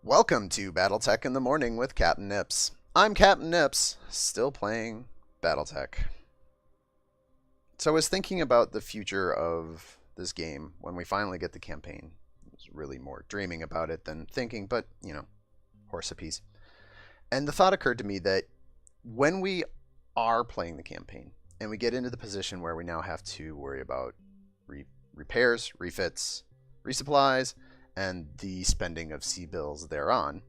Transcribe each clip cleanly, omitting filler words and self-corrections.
Welcome to BattleTech in the Morning with Captain Nips. I'm Captain Nips, still playing BattleTech. So I was thinking about the future of this game when we finally get the campaign. I was really more dreaming about it than thinking, but, horse apiece. And the thought occurred to me that when we are playing the campaign and we get into the position where we now have to worry about repairs, refits, resupplies, and the spending of C-bills thereon,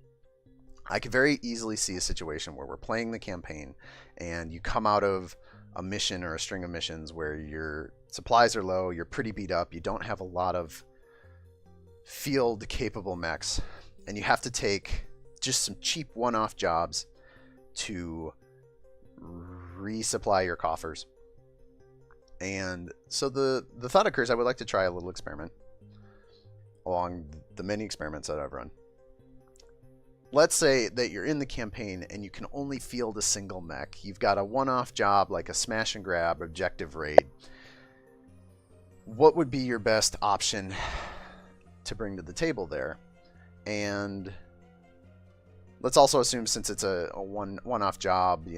I could very easily see a situation where we're playing the campaign and you come out of a mission or a string of missions where your supplies are low, you're pretty beat up, you don't have a lot of field capable mechs, and you have to take just some cheap one-off jobs to resupply your coffers. And so the thought occurs, I would like to try a little experiment along the many experiments that I've run. Let's say that you're in the campaign and you can only field a single mech. You've got a one-off job like a smash and grab objective raid. What would be your best option to bring to the table there? And let's also assume, since it's a one-off job,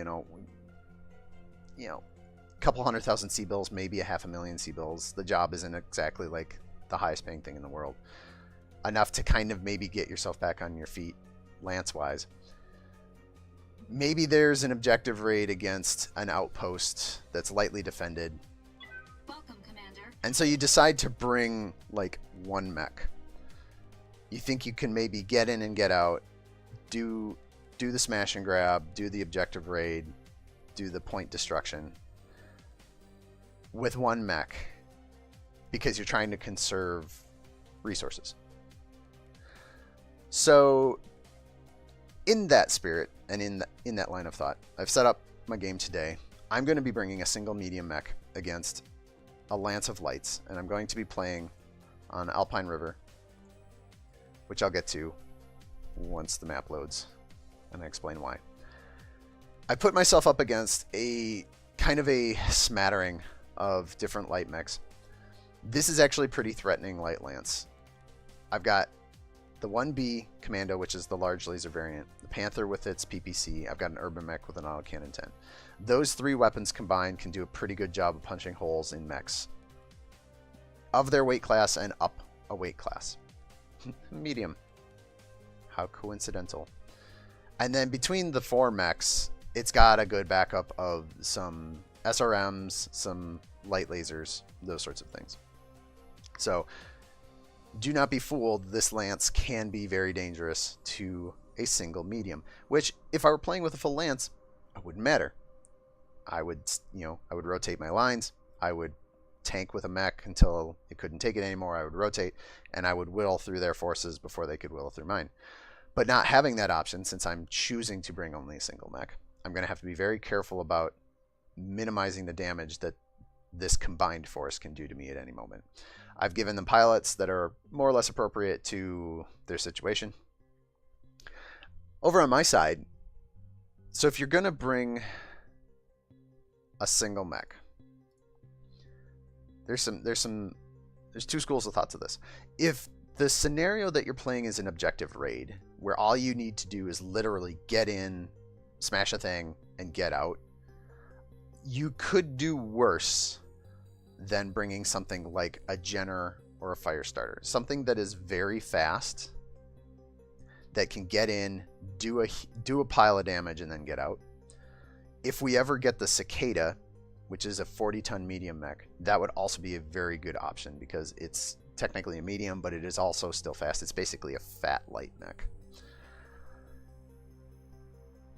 couple 100,000 C-bills, maybe a 500,000 C-bills. The job isn't exactly like the highest paying thing in the world. Enough to kind of maybe get yourself back on your feet lance-wise. Maybe there's an objective raid against an outpost that's lightly defended. Welcome, Commander. And so you decide to bring like one mech. You think you can maybe get in and get out, do the smash and grab, do the objective raid, do the point destruction with one mech, because you're trying to conserve resources. So in that spirit and in that line of thought, I've set up my game today. I'm going to be bringing a single medium mech against a Lance of Lights, and I'm going to be playing on Alpine River, which I'll get to once the map loads and I explain why. I put myself up against a kind of a smattering of different light mechs. This is actually pretty threatening light lance. I've got the 1B Commando, which is the large laser variant, the Panther with its PPC. I've got an urban mech with an autocannon 10. Those three weapons combined can do a pretty good job of punching holes in mechs of their weight class and up a weight class. Medium. How coincidental. And then between the four mechs, it's got a good backup of some SRMs, some light lasers, those sorts of things. So do not be fooled. This lance can be very dangerous to a single medium, which if I were playing with a full lance, it wouldn't matter. I would rotate my lines. I would tank with a mech until it couldn't take it anymore. I would rotate and I would whittle through their forces before they could whittle through mine. But not having that option, since I'm choosing to bring only a single mech, I'm going to have to be very careful about minimizing the damage that this combined force can do to me at any moment. I've given them pilots that are more or less appropriate to their situation. Over on my side, so if you're going to bring a single mech, there's two schools of thought to this. If the scenario that you're playing is an objective raid, where all you need to do is literally get in, smash a thing, and get out, you could do worse than bringing something like a Jenner or a Firestarter. Something that is very fast, that can get in, do a pile of damage, and then get out. If we ever get the Cicada, which is a 40-ton medium mech, that would also be a very good option, because it's technically a medium, but it is also still fast. It's basically a fat light mech.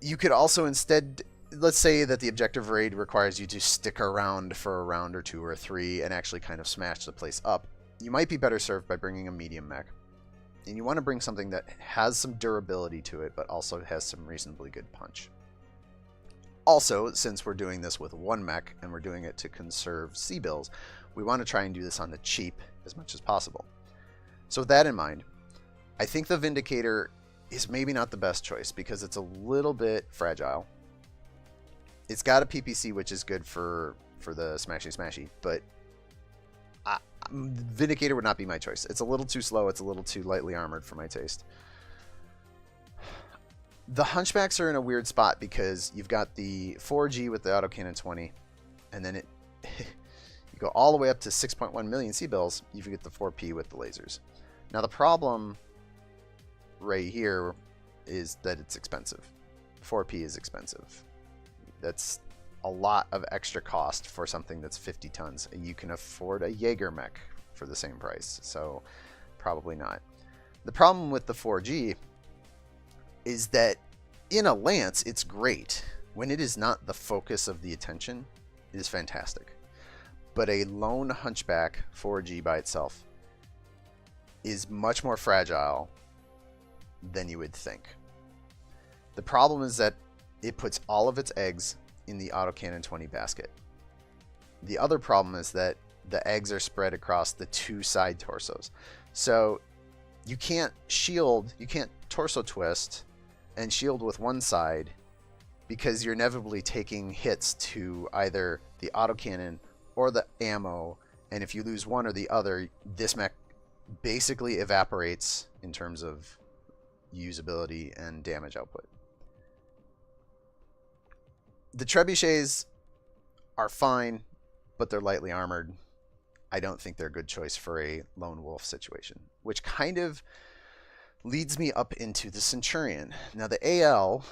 You could also instead, let's say that the objective raid requires you to stick around for a round or two or three and actually kind of smash the place up. You might be better served by bringing a medium mech. And you want to bring something that has some durability to it, but also has some reasonably good punch. Also, since we're doing this with one mech and we're doing it to conserve C-bills, we want to try and do this on the cheap as much as possible. So with that in mind, I think the Vindicator is maybe not the best choice because it's a little bit fragile. It's got a PPC, which is good for the smashy, but Vindicator would not be my choice. It's a little too slow. It's a little too lightly armored for my taste. The Hunchbacks are in a weird spot because you've got the 4G with the autocannon 20, and then you go all the way up to 6.1 million C-bills, you get the 4P with the lasers. Now the problem right here is that it's expensive. 4P is expensive. That's a lot of extra cost for something that's 50 tons. You can afford a Jaeger mech for the same price, so probably not. The problem with the 4G is that in a lance, it's great. When it is not the focus of the attention, it is fantastic. But a lone Hunchback 4G by itself is much more fragile than you would think. The problem is that it puts all of its eggs in the autocannon 20 basket. The other problem is that the eggs are spread across the two side torsos. So you can't torso twist and shield with one side because you're inevitably taking hits to either the autocannon or the ammo, and if you lose one or the other, this mech basically evaporates in terms of usability and damage output. The trebuchets are fine, but they're lightly armored. I don't think they're a good choice for a lone wolf situation, which kind of leads me up into the Centurion. Now the AL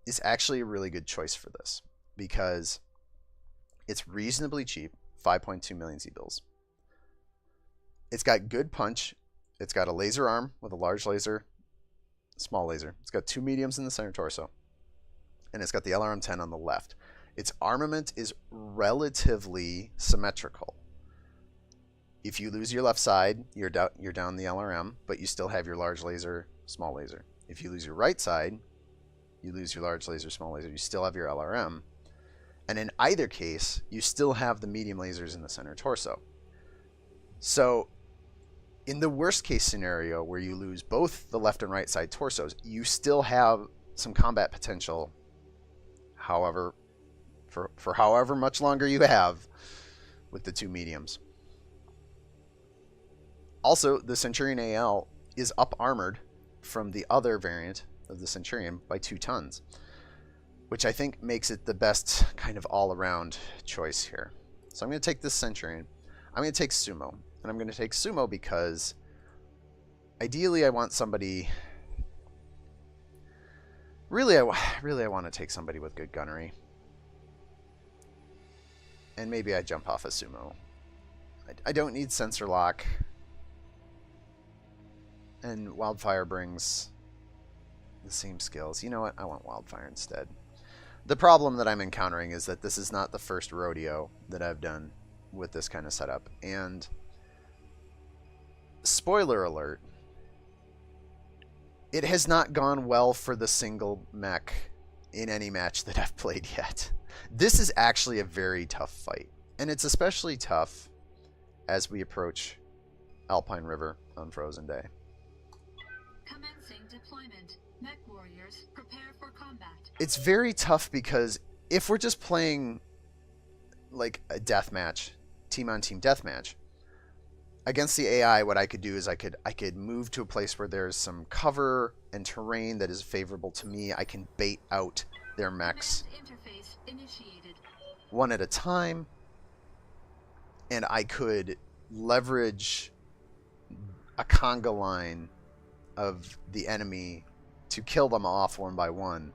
is actually a really good choice for this because it's reasonably cheap, 5.2 million C-bills. It's got good punch. It's got a laser arm with a large laser, small laser. It's got two mediums in the center torso. And it's got the LRM-10 on the left. Its armament is relatively symmetrical. If you lose your left side, you're down the LRM, but you still have your large laser, small laser. If you lose your right side, you lose your large laser, small laser. You still have your LRM. And in either case, you still have the medium lasers in the center torso. So in the worst case scenario where you lose both the left and right side torsos, you still have some combat potential. However, for however much longer you have with the two mediums. Also, the Centurion AL is up armored from the other variant of the Centurion by 2 tons, which I think makes it the best kind of all-around choice here. So I'm going to take this Centurion. I'm going to take Sumo, and I'm going to take Sumo because ideally I want somebody. Really, I want to take somebody with good gunnery. And maybe I jump off a Sumo. I don't need sensor lock. And Wildfire brings the same skills. You know what? I want Wildfire instead. The problem that I'm encountering is that this is not the first rodeo that I've done with this kind of setup. And spoiler alert, it has not gone well for the single mech in any match that I've played yet. This is actually a very tough fight. And it's especially tough as we approach Alpine River on Frozen Day. Commencing deployment. Mech warriors, prepare for combat. It's very tough because if we're just playing like a deathmatch, team-on-team deathmatch, against the AI, what I could do is I could move to a place where there's some cover and terrain that is favorable to me. I can bait out their mechs Interface initiated. one at a time, and I could leverage a conga line of the enemy to kill them off one by one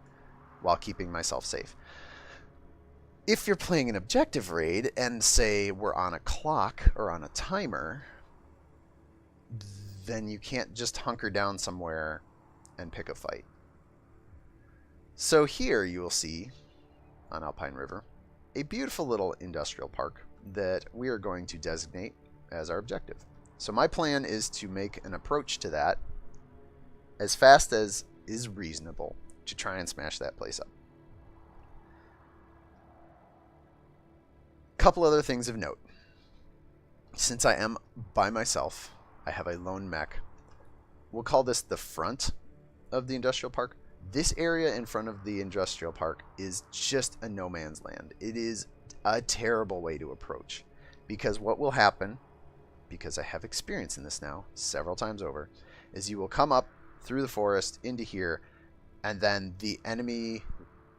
while keeping myself safe. If you're playing an objective raid and say we're on a clock or on a timer, then you can't just hunker down somewhere and pick a fight. So here you will see on Alpine River a beautiful little industrial park that we are going to designate as our objective. So my plan is to make an approach to that as fast as is reasonable to try and smash that place up. Couple other things of note. Since I am by myself, I have a lone mech. We'll call this the front of the industrial park. This area in front of the industrial park is just a no man's land. It is a terrible way to approach because what will happen, because I have experience in this now several times over, is you will come up through the forest into here and then the enemy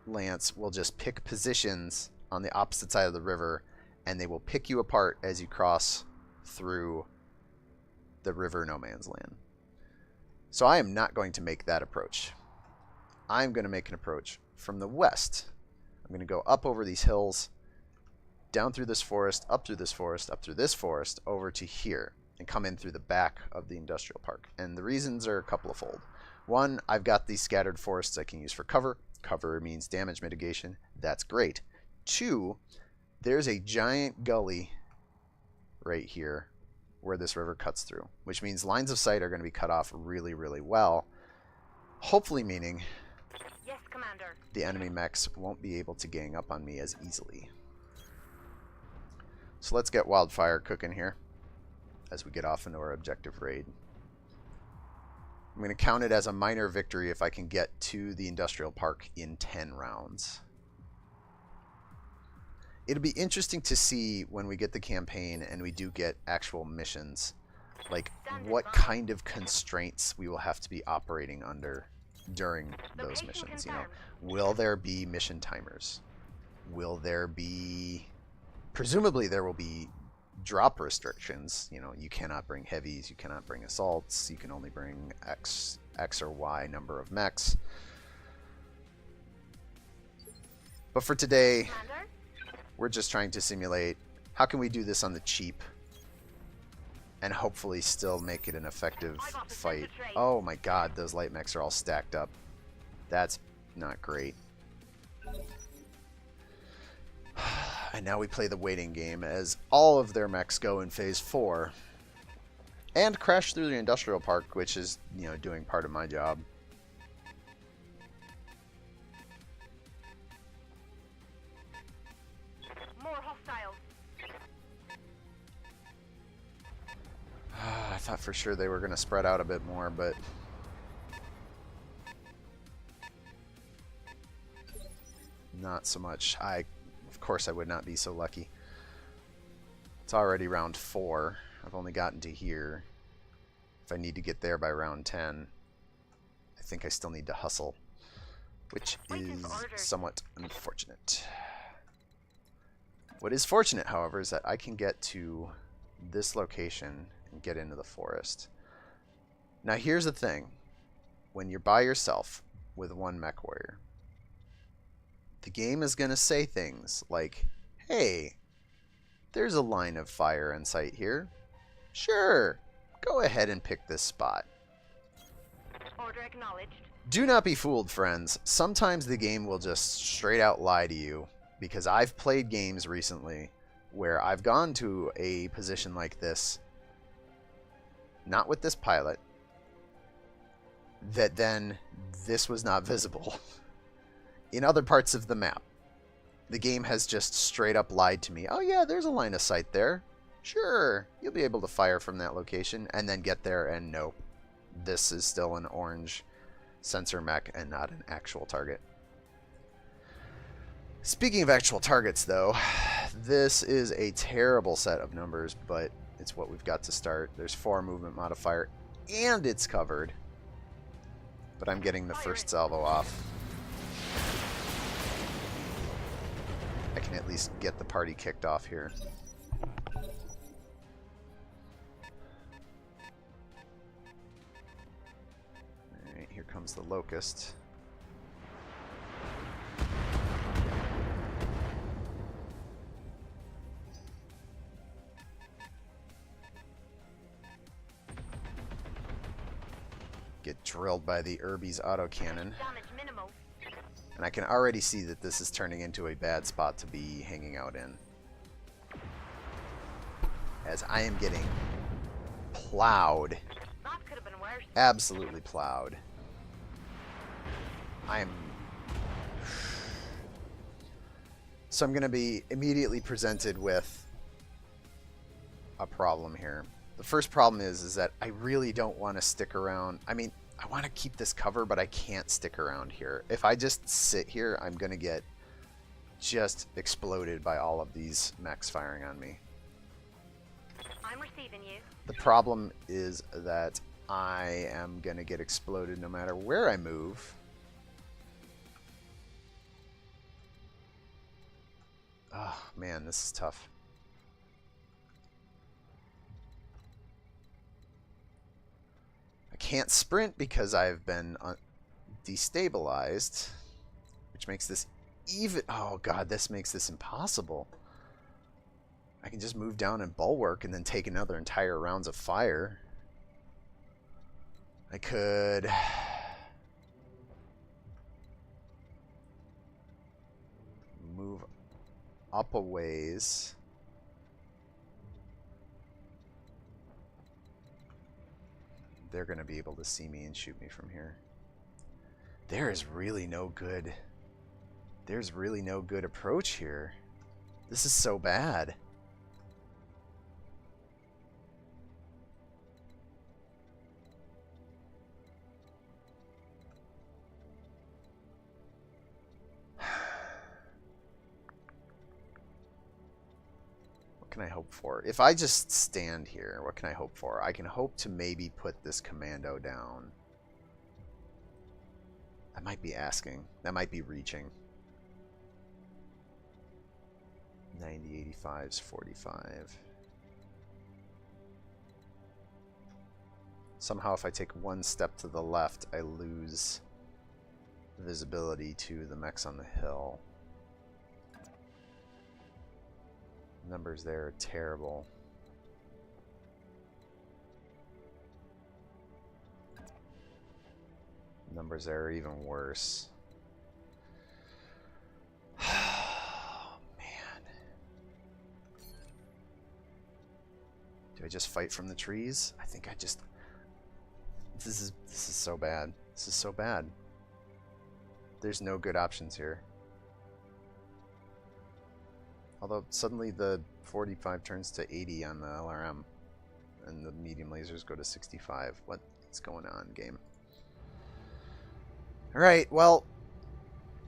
lance will just pick positions on the opposite side of the river, and they will pick you apart as you cross through the river no man's land. So I am not going to make that approach. I'm going to make an approach from the west. I'm going to go up over these hills, down through this forest, up through this forest, up through this forest, over to here, and come in through the back of the industrial park. And the reasons are a couple of fold. One, I've got these scattered forests I can use for cover. Cover means damage mitigation. That's great. Two, there's a giant gully right here where this river cuts through, which means lines of sight are going to be cut off really, really well. Hopefully meaning Yes, Commander. the enemy mechs won't be able to gang up on me as easily. So let's get wildfire cooking here as we get off into our objective raid. I'm going to count it as a minor victory if I can get to the industrial park in 10 rounds. It'll be interesting to see when we get the campaign and we do get actual missions, like what kind of constraints we will have to be operating under during those missions. You know, will there be mission timers? Will there be... Presumably there will be drop restrictions. You know, you cannot bring heavies, you cannot bring assaults, you can only bring X or Y number of mechs. But for today, Commander? we're just trying to simulate how can we do this on the cheap and hopefully still make it an effective fight. Oh my god, those light mechs are all stacked up. That's not great. And now we play the waiting game as all of their mechs go in phase 4 and crash through the industrial park, which is, you know, doing part of my job. More hostiles. I thought for sure they were going to spread out a bit more, but not so much. Of course I would not be so lucky. It's already round 4. I've only gotten to here. If I need to get there by round 10, I think I still need to hustle, which is somewhat unfortunate. What is fortunate, however, is that I can get to this location and get into the forest. Now here's the thing. When you're by yourself with one mech warrior, the game is going to say things like, hey, there's a line of fire in sight here. Sure, go ahead and pick this spot. Order acknowledged. Do not be fooled, friends. Sometimes the game will just straight out lie to you, because I've played games recently where I've gone to a position like this, not with this pilot, that then this was not visible. In other parts of the map, the game has just straight up lied to me. Oh yeah, there's a line of sight there. Sure, you'll be able to fire from that location, and then get there and nope. This is still an orange sensor mech and not an actual target. Speaking of actual targets, though, this is a terrible set of numbers, but it's what we've got to start. There's 4 movement modifier, and it's covered. But I'm getting the first salvo off. I can at least get the party kicked off here. Alright, here comes the Locust. Get drilled by the Irby's autocannon. Damage minimal. And I can already see that this is turning into a bad spot to be hanging out in, as I am getting plowed. That could have been worse. Absolutely plowed. So I'm going to be immediately presented with a problem here. The first problem is that I really don't want to stick around. I mean, I want to keep this cover, but I can't stick around here. If I just sit here, I'm going to get just exploded by all of these mechs firing on me. I'm receiving you. The problem is that I am going to get exploded no matter where I move. Oh, man, this is tough. I can't sprint because I've been destabilized, which makes this even... Oh, God, this makes this impossible. I can just move down and bulwark and then take another entire rounds of fire. I could... move up a ways. They're going to be able to see me and shoot me from here. There is really no good... There's really no good approach here. This is so bad. What can I hope for? If I just stand here, what can I hope for? I can hope to maybe put this commando down. That might be asking. That might be reaching. 90, 85's 45. Somehow if I take one step to the left, I lose visibility to the mechs on the hill. Numbers there are terrible. Numbers there are even worse. Oh, man. Do I just fight from the trees? I think I just... This is so bad. This is so bad. There's no good options here. Although suddenly the 45 turns to 80 on the LRM and the medium lasers go to 65. What's going on, game? Alright, well,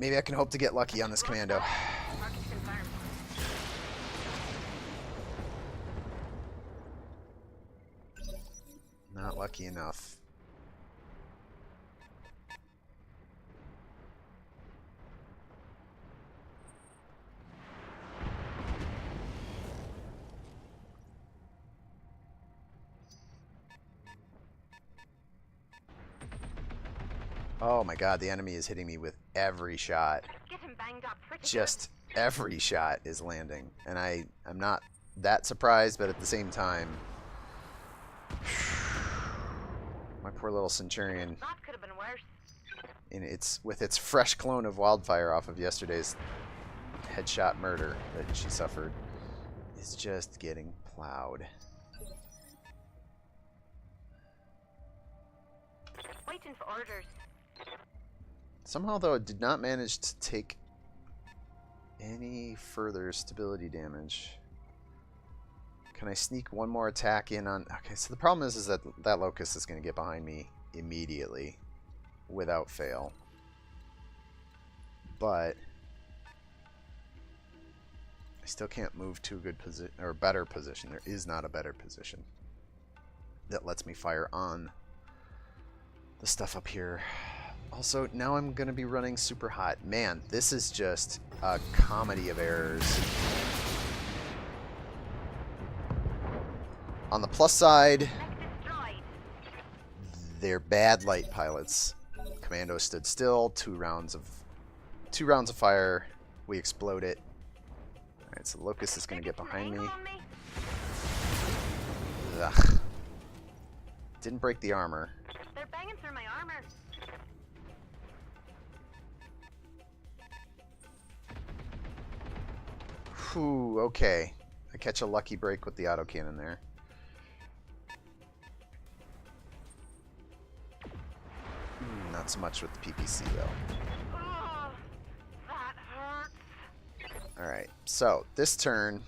maybe I can hope to get lucky on this commando. Target confirmed. Not lucky enough. Oh my god, the enemy is hitting me with every shot. Get him banged up pretty Just every shot is landing. And I'm not that surprised, but at the same time... My poor little Centurion, good. That could have been worse. with its fresh clone of Wildfire off of yesterday's headshot murder that she suffered, is just getting plowed. Waiting for orders. Somehow, though, it did not manage to take any further stability damage. Can I sneak one more attack in on... Okay, so the problem is that that Locust is going to get behind me immediately without fail. But I still can't move to a good position or a better position. There is not a better position that lets me fire on the stuff up here. Also, now I'm going to be running super hot. Man, this is just a comedy of errors. On the plus side, Mech destroyed. they're bad light pilots. Commando stood still. Two rounds of fire. We explode it. All right, so Locust is going to get behind me. Angle on me. Ugh. Didn't break the armor. They're banging through my armor. Whew, okay. I catch a lucky break with the autocannon there. Not so much with the PPC, though. Oh, that hurts. Alright, so this turn,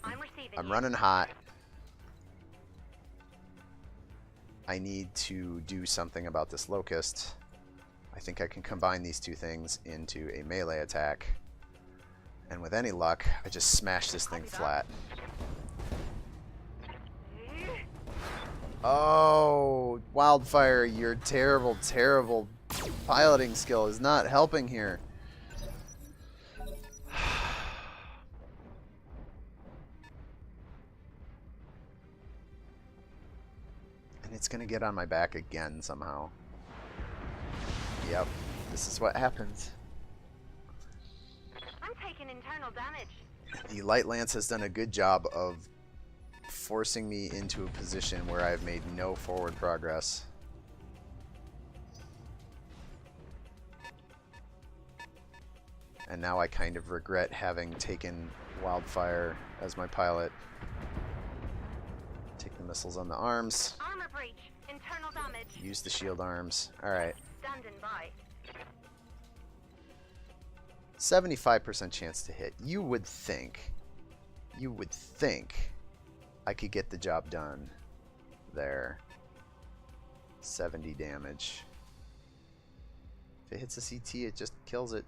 I'm receiving I'm you. running hot. I need to do something about this Locust. I think I can combine these two things into a melee attack. And with any luck, I just smash this thing flat. Oh, Wildfire, your terrible, terrible piloting skill is not helping here. it's going to get on my back again somehow. Yep, this is what happens. I'm taking internal damage. The Light Lance has done a good job of forcing me into a position where I've made no forward progress. And now I kind of regret having taken Wildfire as my pilot. Take the missiles on the arms. Armor breach. Internal damage. Use the shield arms. Alright. Standing by. 75% chance to hit. You would think I could get the job done there. 70 damage. If it hits a CT, it just kills it.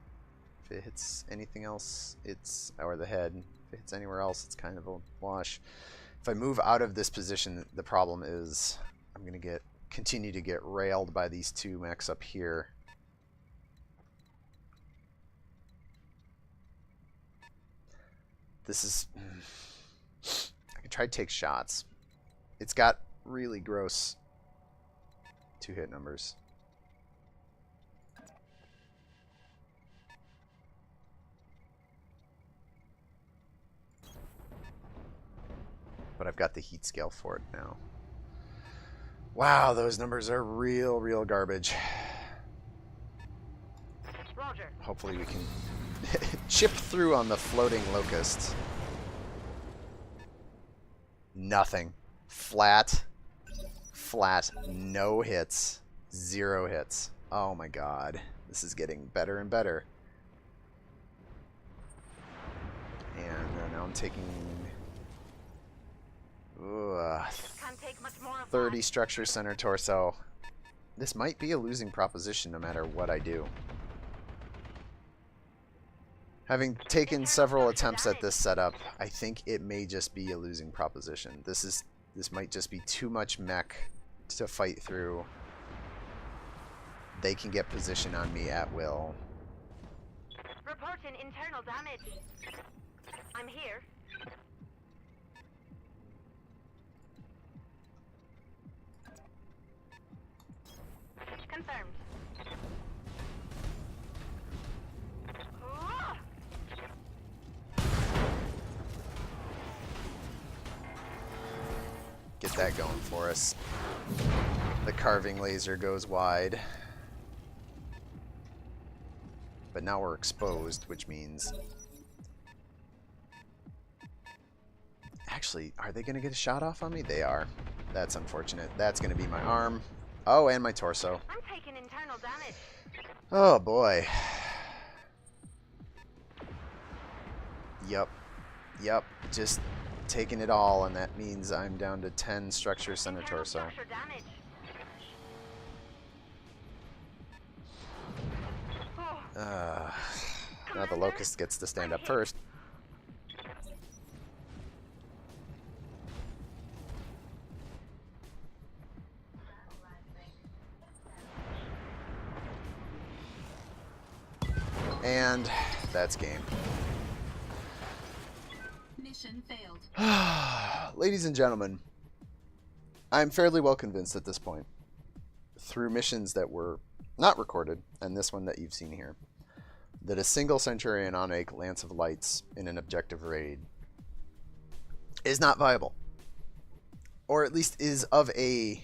If it hits anything else, it's, or the head. If it hits anywhere else, it's kind of a wash. If I move out of this position, the problem is I'm going to continue to get railed by these two mechs up here. This is... I can try to take shots. It's got really gross 2-hit numbers. But I've got the heat scale for it now. Wow, those numbers are real garbage. Roger. Hopefully we can chip through on the floating locusts. Nothing. Flat. No hits. 0 hits. Oh my god. This is getting better and better. And now I'm taking... Can't take much more of 30 that. structure center torso. This might be a losing proposition no matter what I do. Having taken several attempts at this setup, I think it may just be a losing proposition. This might just be too much mech to fight through. They can get position on me at will. Reporting internal damage. I'm here. Confirmed. Ah! Get that going for us. The carving laser goes wide. But now we're exposed, which means... Actually, are they going to get a shot off on me? They are. That's unfortunate. That's going to be my arm. Oh, and my torso. I'm taking internal damage. Oh, boy. Yup. Just taking it all, and that means I'm down to 10 structure center Internal torso. structure damage. Oh, Now the locust gets to stand up first. And that's game. Mission failed. Ladies and gentlemen, I'm fairly well convinced at this point, through missions that were not recorded, and this one that you've seen here, that a single Centurion on a Lance of Lights in an objective raid is not viable. Or at least is of a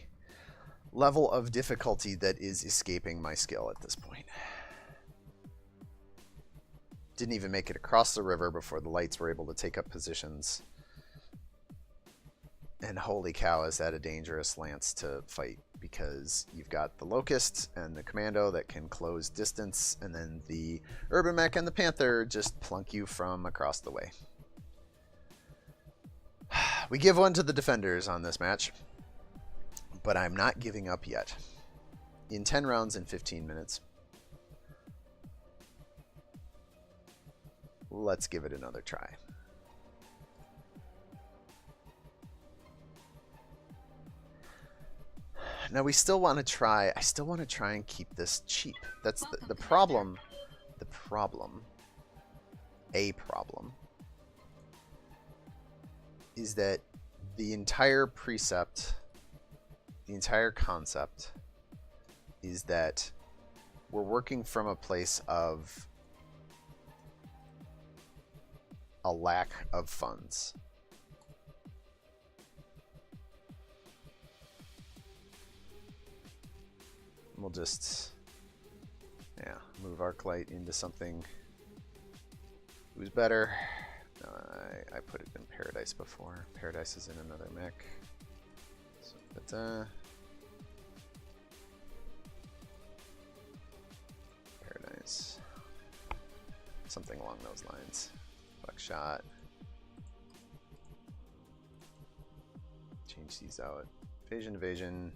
level of difficulty that is escaping my skill at this point. Didn't even make it across the river before the lights were able to take up positions. And holy cow, is that a dangerous lance to fight, because you've got the Locust and the Commando that can close distance, and then the Urban Mech and the Panther just plunk you from across the way. We give one to the defenders on this match, but I'm not giving up yet. In 10 rounds in 15 minutes, let's give it another try. Now we still want to try, I still want to try and keep this cheap. That's the problem. The problem. A problem. Is that the entire precept the entire concept is that we're working from a place of a lack of funds. We'll just, yeah, move Arclight into something who's better. I put it in Paradise before. Paradise is in another mech. So, Paradise. Something along those lines. Buckshot. Change these out. Evasion, evasion.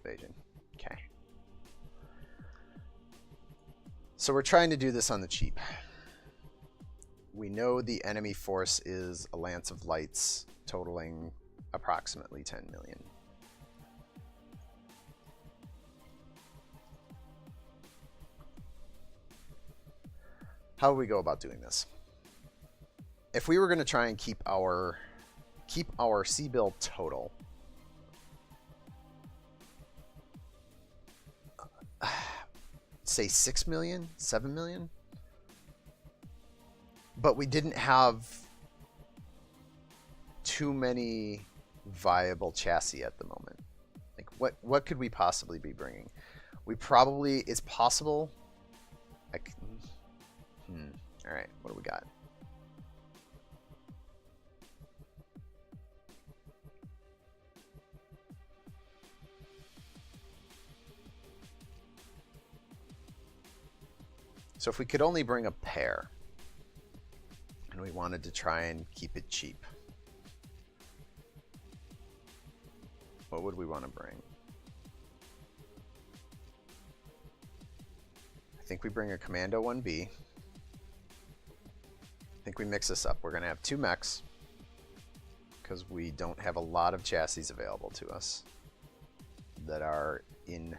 Evasion. Okay. So we're trying to do this on the cheap. We know the enemy force is a lance of lights totaling approximately 10 million. How do we go about doing this? If we were going to try and keep our C-bill total, say 6 million, 7 million, but we didn't have too many viable chassis at the moment. Like what could we possibly be bringing? We probably, it's possible. All right, what do we got? So if we could only bring a pair, and we wanted to try and keep it cheap, what would we want to bring? I think we bring a Commando 1B. I think we mix this up. We're going to have 2 mechs because we don't have a lot of chassis available to us that are in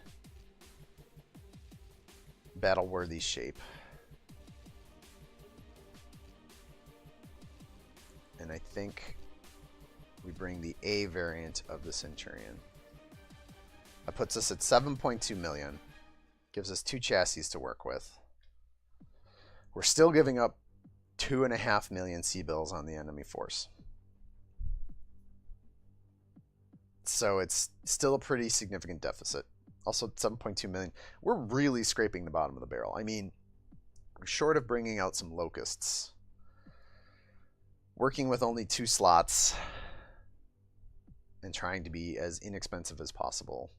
battle-worthy shape. And I think we bring the A variant of the Centurion. That puts us at 7.2 million. Gives us 2 chassis to work with. We're still giving up 2.5 million C-bills on the enemy force. So it's still a pretty significant deficit. Also 7.2 million. We're really scraping the bottom of the barrel. I mean, short of bringing out some locusts, working with only 2 slots and trying to be as inexpensive as possible.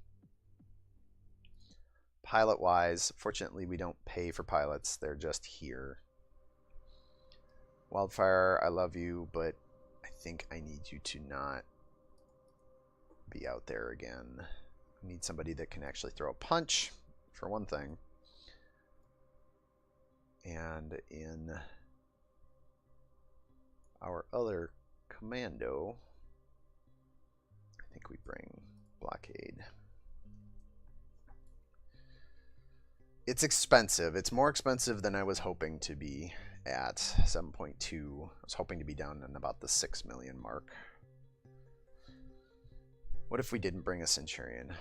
Pilot-wise, fortunately we don't pay for pilots. They're just here. Wildfire, I love you, but I think I need you to not be out there again. I need somebody that can actually throw a punch, for one thing. And in our other Commando, I think we bring Blockade. It's expensive. It's more expensive than I was hoping to be at 7.2. I was hoping to be down in about the 6 million mark. What if we didn't bring a Centurion?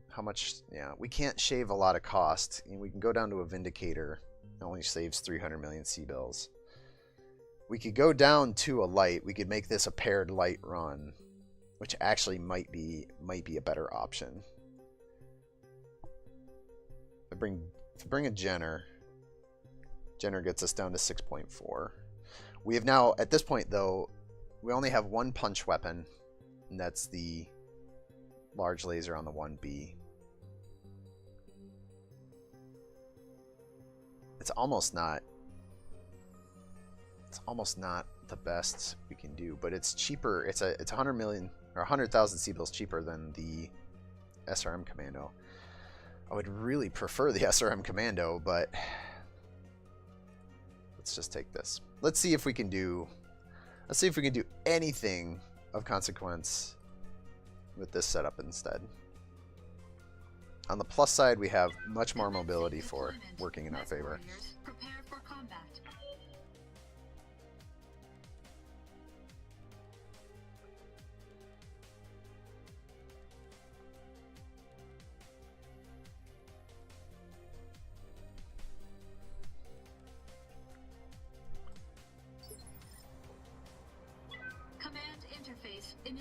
How much? Yeah, we can't shave a lot of cost. We can go down to a Vindicator. It only saves 300 million C-bills. We could go down to a light. We could make this a paired light run, which actually might be a better option. If I bring a Jenner gets us down to 6.4. We have now, at this point though, we only have 1 punch weapon, and that's the large laser on the 1B. It's almost not the best we can do, but it's cheaper. It's 100 million or 100,000 C-bills cheaper than the SRM Commando. I would really prefer the SRM Commando, but let's just take this. Let's see if we can do anything of consequence with this setup instead. On the plus side, we have much more mobility for working in our favor. Prepare for combat.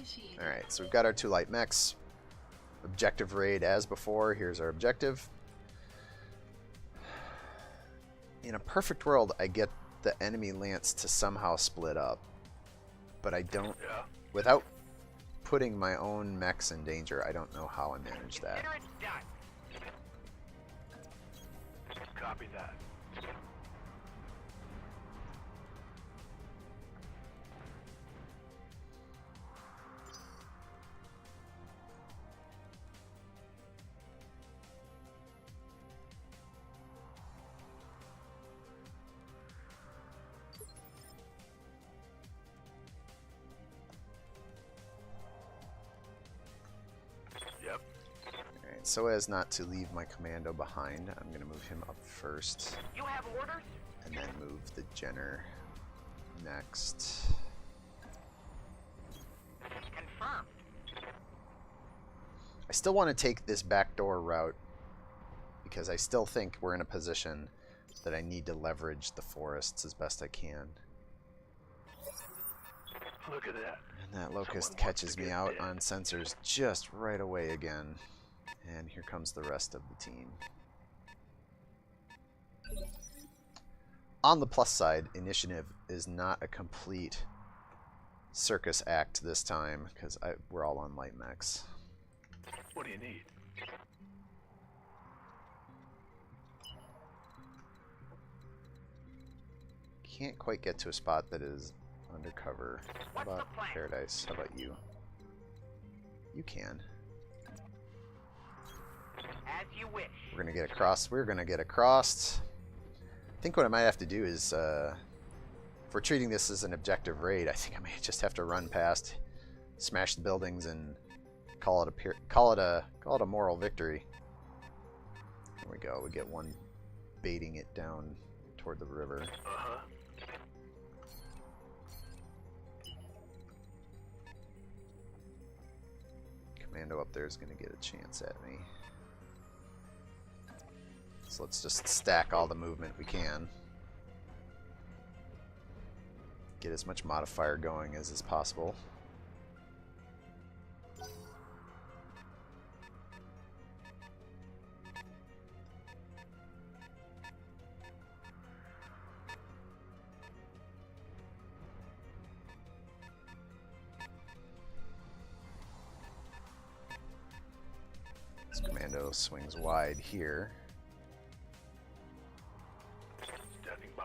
initiated. Alright, so we've got our 2 light mechs. Objective raid as before. Here's our objective. In a perfect world, I get the enemy lance to somehow split up. But I don't... Without putting my own mechs in danger, I don't know how I manage that. Consider it done. Copy that. Yep. Alright, so as not to leave my commando behind, I'm going to move him up first. You have orders? And then move the Jenner next. Confirmed. I still want to take this backdoor route because I still think we're in a position that I need to leverage the forests as best I can. Look at that. And that locust Someone catches wants to me get out dead. on sensors just right away again. And here comes the rest of the team. On the plus side, initiative is not a complete circus act this time because we're all on light mechs. What do you need? Can't quite get to a spot that is undercover. How What's the about plan? Paradise? How about you? You can. As you wish. We're gonna get across. We're gonna get across. I think what I might have to do is, if we're treating this as an objective raid, I think I may just have to run past, smash the buildings, and call it a moral victory. There we go. We get one baiting it down toward the river. Uh-huh. Commando up there is gonna get a chance at me. So let's just stack all the movement we can. Get as much modifier going as is possible. This commando swings wide here. Standing by.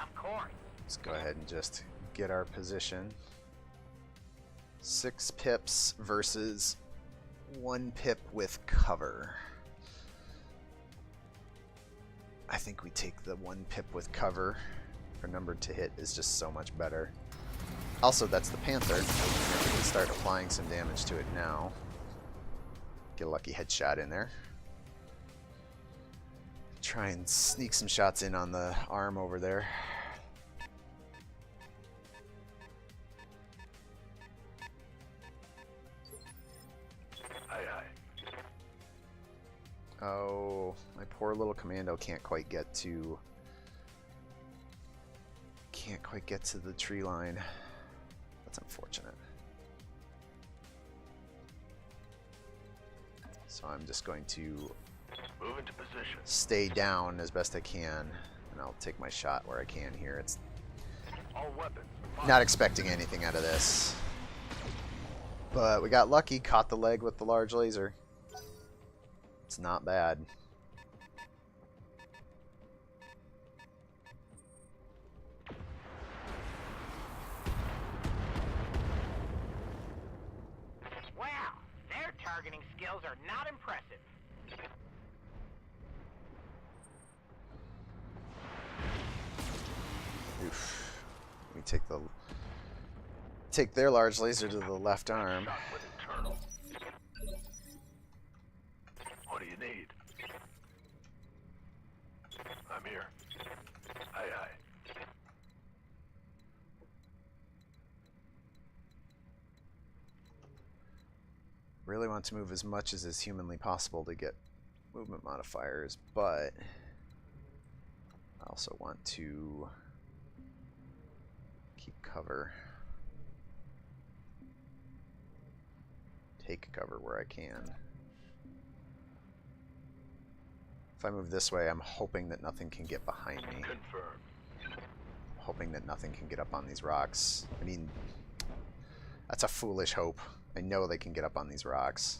Of course. Let's go ahead and just get our position. 6 pips versus 1 pip with cover. I think we take the 1 pip with cover. Our number to hit is just so much better. Also, that's the Panther. We can start applying some damage to it now. Get a lucky headshot in there. Try and sneak some shots in on the arm over there. Aye, aye. Oh, my poor little commando can't quite get to the tree line. That's unfortunate. So I'm just going to Move into position. stay down as best I can, and I'll take my shot where I can here. It's All weapons. not expecting anything out of this. But we got lucky, caught the leg with the large laser. It's not bad. Wow, their targeting skills are not impressive. Oof. We take their large laser to the left arm. Shot with internal. What do you need? I'm here. Aye, aye. Really want to move as much as is humanly possible to get movement modifiers, but I also want to keep cover. Take cover where I can. If I move this way, I'm hoping that nothing can get behind me. Confirmed. Hoping that nothing can get up on these rocks. I mean, that's a foolish hope. I know they can get up on these rocks.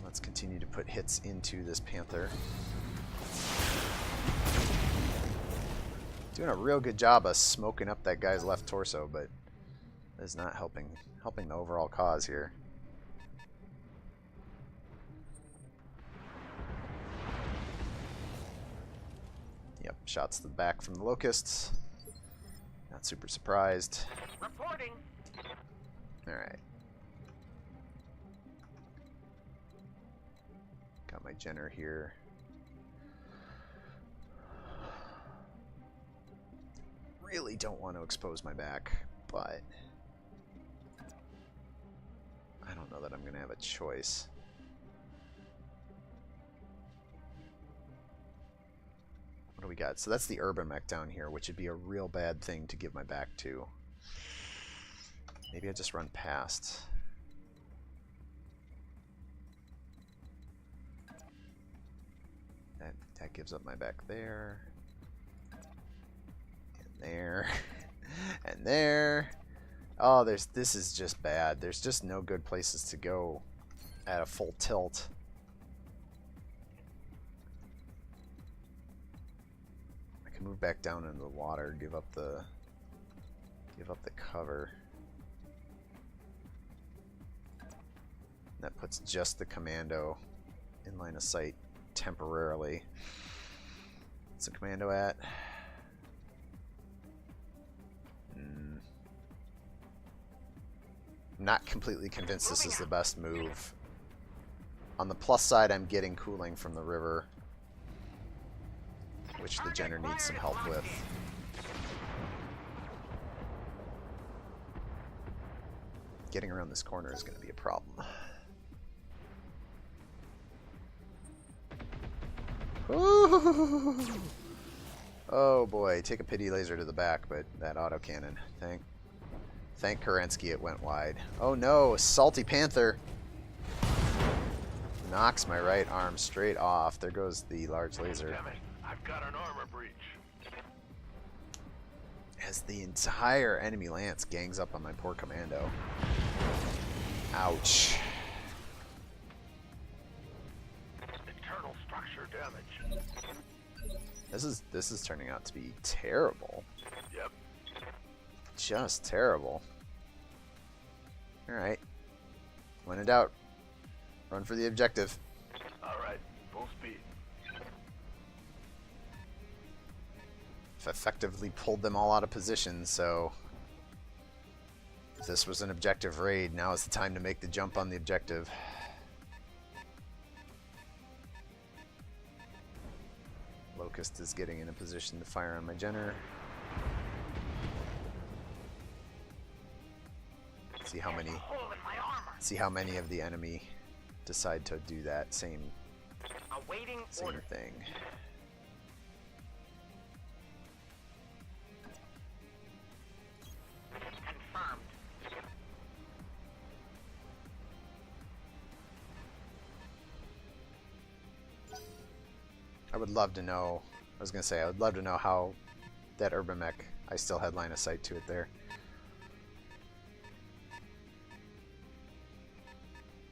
Let's continue to put hits into this panther. Doing a real good job of smoking up that guy's left torso, but it's not helping the overall cause here. Yep, shots to the back from the locusts. Not super surprised. Reporting. Alright. Got my Jenner here. Really don't want to expose my back, but I don't know that I'm going to have a choice. What do we got? So that's the urban mech down here, which would be a real bad thing to give my back to. Maybe I just run past. That gives up my back there. And there. And there. Oh, this is just bad. There's just no good places to go at a full tilt. I can move back down into the water, give up the cover. That puts just the commando in line of sight temporarily. What's the commando at? Not completely convinced this is the best move. On the plus side, I'm getting cooling from the river, which the Jenner needs some help with. Getting around this corner is going to be a problem. Ooh. Oh boy, take a pity laser to the back, but that autocannon, thank Kerensky it went wide. Oh no, Salty Panther knocks my right arm straight off. There goes the large laser. Damn it, I've got an armor breach. As the entire enemy lance gangs up on my poor commando. Ouch. Internal structure damage. This is turning out to be terrible. Yep. Just terrible. Alright. When in doubt, run for the objective. Alright, full speed. I've effectively pulled them all out of position, so if this was an objective raid, now is the time to make the jump on the objective. Locust is getting in a position to fire on my Jenner. See how many of the enemy decide to do that same thing. Confirmed. I would love to know, I would love to know how that urban mech, I still had line of sight to it there.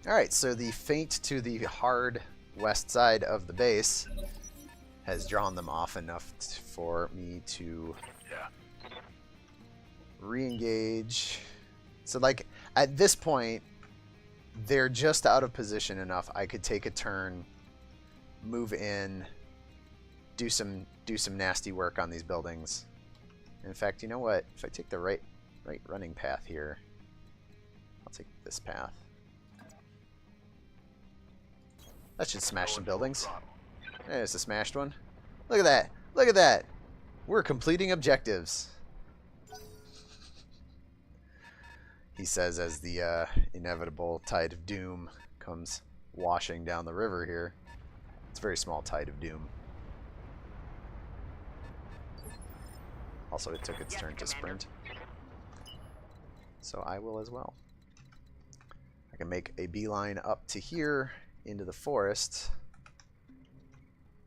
Alright, so the feint to the hard west side of the base has drawn them off enough for me to re-engage. So like, at this point, they're just out of position enough. I could take a turn, move in, do some nasty work on these buildings. In fact, you know what? If I take the right running path here, I'll take this path. That should smash some buildings. There's a smashed one. Look at that. Look at that. We're completing objectives. He says as the inevitable tide of doom comes washing down the river here. It's a very small tide of doom. Also, it took its Yes, turn to Commander. sprint. So I will as well. I can make a beeline up to here into the forest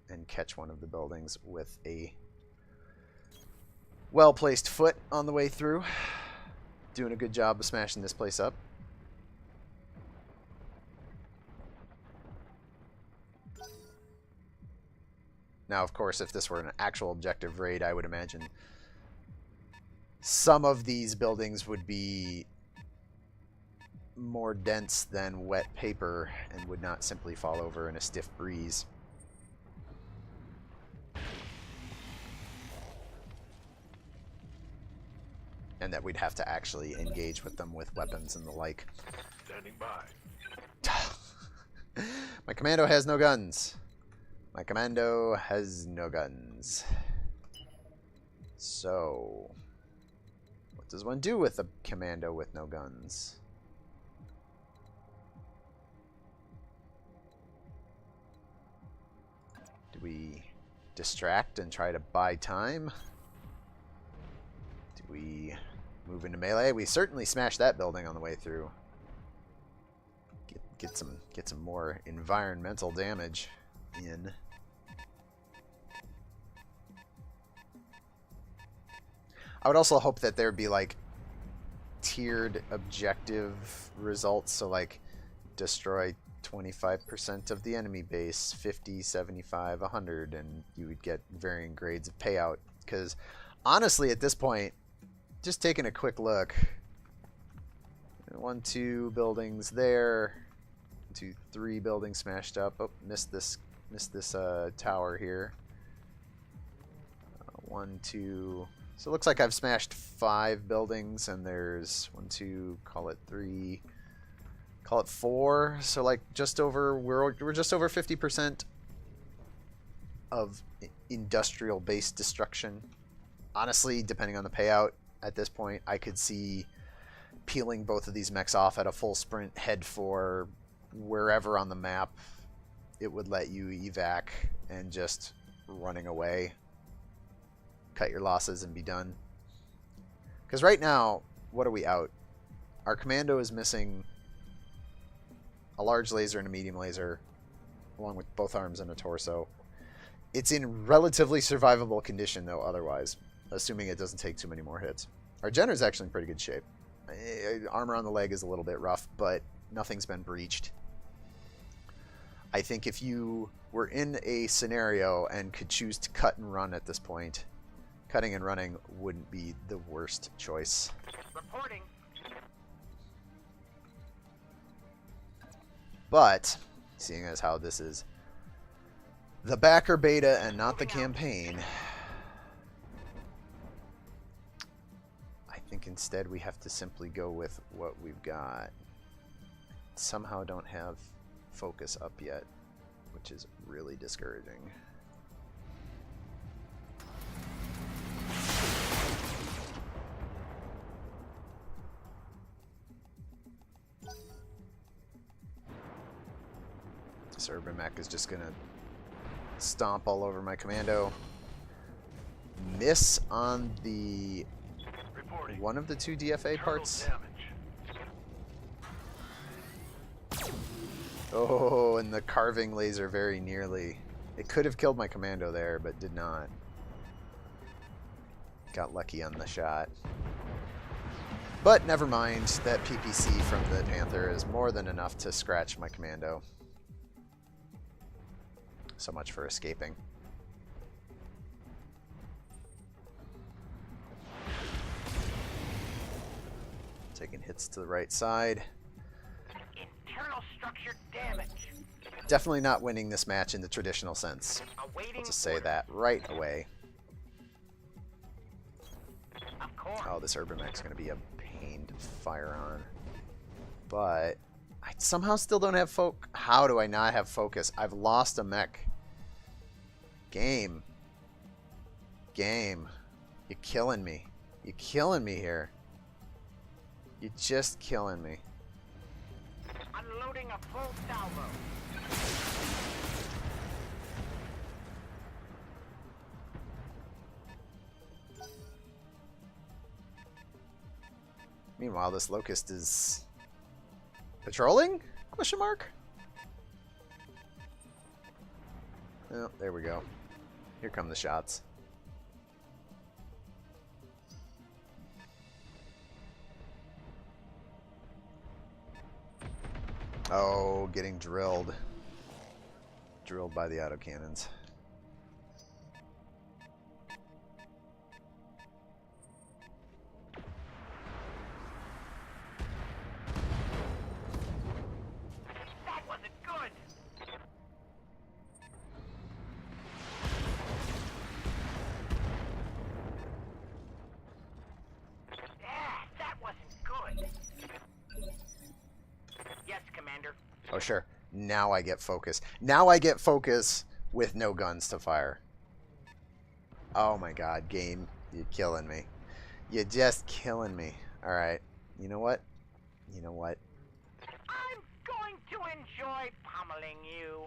and catch one of the buildings with a well-placed foot on the way through. Doing a good job of smashing this place up. Now, of course, if this were an actual objective raid, I would imagine some of these buildings would be more dense than wet paper and would not simply fall over in a stiff breeze. And that we'd have to actually engage with them with weapons and the like. Standing by. My commando has no guns. My commando has no guns. So, what does one do with a commando with no guns? Do we distract and try to buy time? Do we move into melee? We certainly smashed that building on the way through. Get some more environmental damage in. I would also hope that there'd be like tiered objective results, so like destroy 25% of the enemy base, 50, 75, 100, and you would get varying grades of payout. Because honestly, at this point, just taking a quick look, 1, 2 buildings there, 2, 3 buildings smashed up. Oh, missed this tower here. 1, 2. So it looks like I've smashed 5 buildings, and there's 1, 2, call it 3, call it 4. So like just over, we're just over 50% of industrial base destruction. Honestly, depending on the payout at this point, I could see peeling both of these mechs off at a full sprint, head for wherever on the map it would let you evac, and just running away. Cut your losses and be done. Because right now, what are we out? Our commando is missing a large laser and a medium laser, along with both arms and a torso. It's in relatively survivable condition, though, otherwise, assuming it doesn't take too many more hits. Our Jenner's actually in pretty good shape. Armor on the leg is a little bit rough, but nothing's been breached. I think if you were in a scenario and could choose to cut and run at this point, cutting and running wouldn't be the worst choice. Reporting. But, seeing as how this is the backer beta and not the campaign, I think instead we have to simply go with what we've got. Somehow don't have focus up yet, which is really discouraging. This urban mech is just gonna stomp all over my commando. Miss on the Reporting. one of the 2 DFA parts. Damage. Oh, and the carving laser very nearly. It could have killed my commando there, but did not. Got lucky on the shot. But never mind, that PPC from the Panther is more than enough to scratch my commando. So much for escaping. Taking hits to the right side. Internal structure damage. Definitely not winning this match in the traditional sense. Awaiting I'll just say orders. that right away. Of course. Oh, this urban mech's going to be a pain to fire on. But I somehow still don't have How do I not have focus? I've lost a mech. Game. Game. You're killing me. You're killing me here. You're just killing me. Unloading a full salvo. Meanwhile, this locust is patrolling? Question mark? Oh, there we go. Here come the shots. Oh, getting drilled. Drilled by the autocannons. That wasn't good. That wasn't good. Yes, Commander. Oh, sure. Now I get focus. Now I get focus with no guns to fire. Oh my god, game. You're killing me. You're just killing me. Alright. You know what? You know what? I'm going to enjoy pummeling you.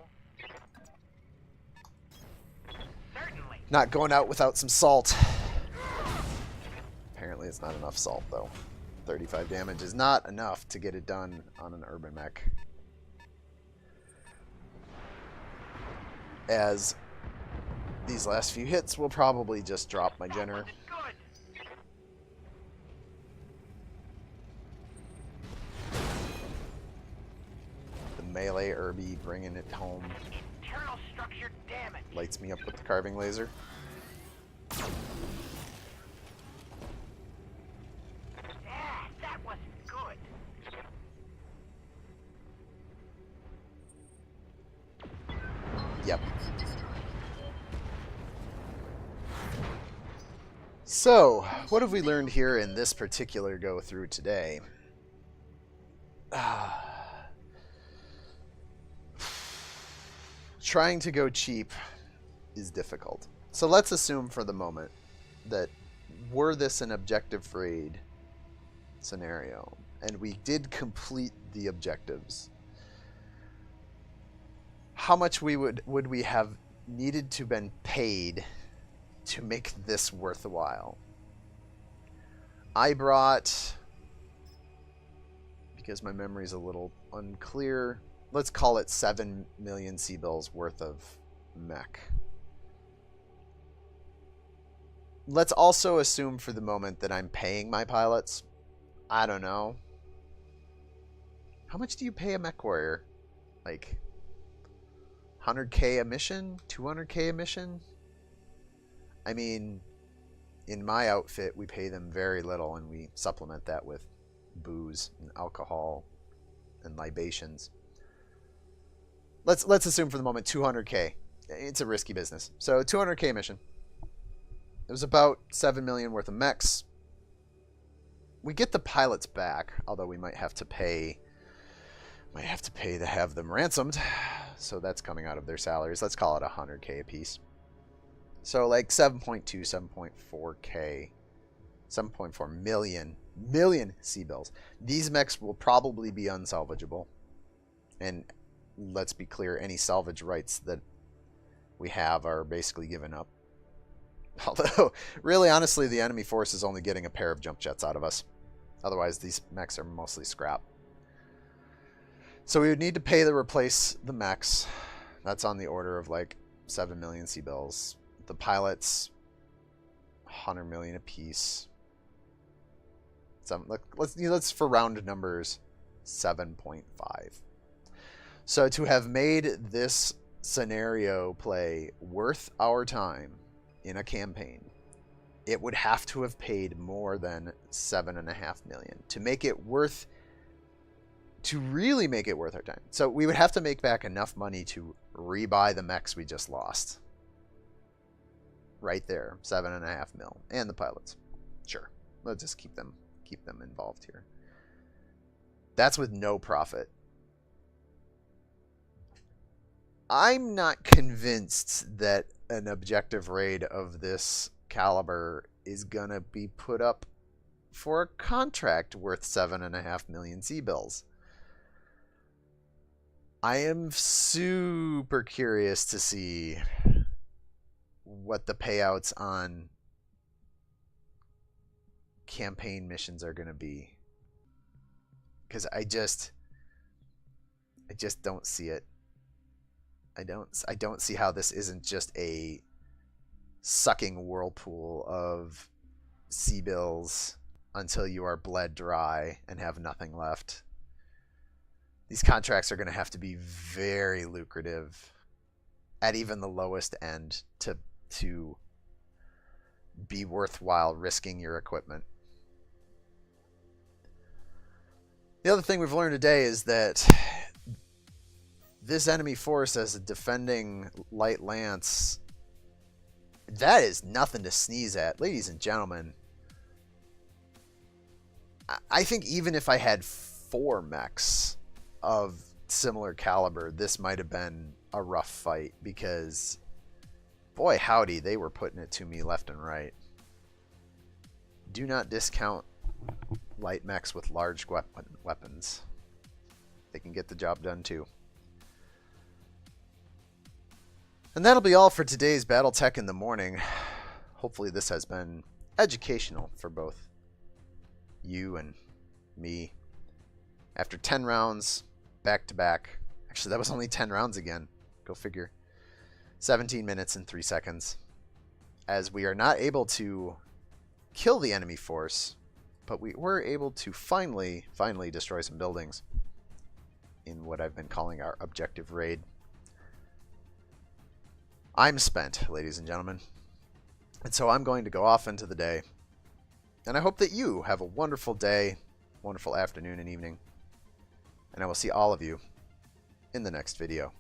Certainly. Not going out without some salt. Apparently it's not enough salt, though. 35 damage is not enough to get it done on an urban mech. As these last few hits will probably just drop my Jenner. The melee Irby bringing it home. Internal structure damage. Lights me up with the carving laser. That wasn't good. Yep. So, what have we learned here in this particular go through today? Trying to go cheap is difficult. So let's assume for the moment that were this an objective raid scenario and we did complete the objectives, how much would we have needed to been paid to make this worthwhile? I brought, because my memory's a little unclear, let's call it 7 million C-bills worth of mech. Let's also assume for the moment that I'm paying my pilots. I don't know. How much do you pay a mech warrior? Like 100k a mission? 200k a mission? I mean, in my outfit, we pay them very little, and we supplement that with booze and alcohol and libations. Let's assume for the moment 200k. It's a risky business. So 200k mission. It was about 7 million worth of mechs. We get the pilots back, although we might have to pay to have them ransomed. So that's coming out of their salaries. Let's call it 100k a piece. So like 7.2, 7.4k, 7.4 million C-bills. These mechs will probably be unsalvageable. And let's be clear, any salvage rights that we have are basically given up. Although, really, honestly, the enemy force is only getting a pair of jump jets out of us. Otherwise, these mechs are mostly scrap. So we would need to pay to replace the mechs. That's on the order of like 7 million C-bills. The pilots, 100 million a piece. Let's for round numbers, 7.5. So to have made this scenario play worth our time in a campaign, it would have to have paid more than 7.5 million to make it worth, to really make it worth our time. So we would have to make back enough money to rebuy the mechs we just lost. Right there, 7.5 mil, and the pilots. Sure, let's just keep them involved here. That's with no profit. I'm not convinced that an objective raid of this caliber is gonna be put up for a contract worth 7.5 million C-bills. I am super curious to see what the payouts on campaign missions are going to be because I just don't see it. I don't see how this isn't just a sucking whirlpool of sea bills until you are bled dry and have nothing left. These contracts are going to have to be very lucrative at even the lowest end to be worthwhile risking your equipment. The other thing we've learned today is that this enemy force as a defending light lance, that is nothing to sneeze at. Ladies and gentlemen, I think even if I had 4 mechs of similar caliber, this might have been a rough fight, because boy howdy, they were putting it to me left and right. Do not discount light mechs with large weapons. They can get the job done too. And that'll be all for today's BattleTech in the morning. Hopefully this has been educational for both you and me. After 10 rounds, back to back. Actually, that was only 10 rounds again. Go figure. 17 minutes and 3 seconds. As we are not able to kill the enemy force, but we were able to finally destroy some buildings in what I've been calling our objective raid. I'm spent, ladies and gentlemen. And so I'm going to go off into the day. And I hope that you have a wonderful day, wonderful afternoon and evening. And I will see all of you in the next video.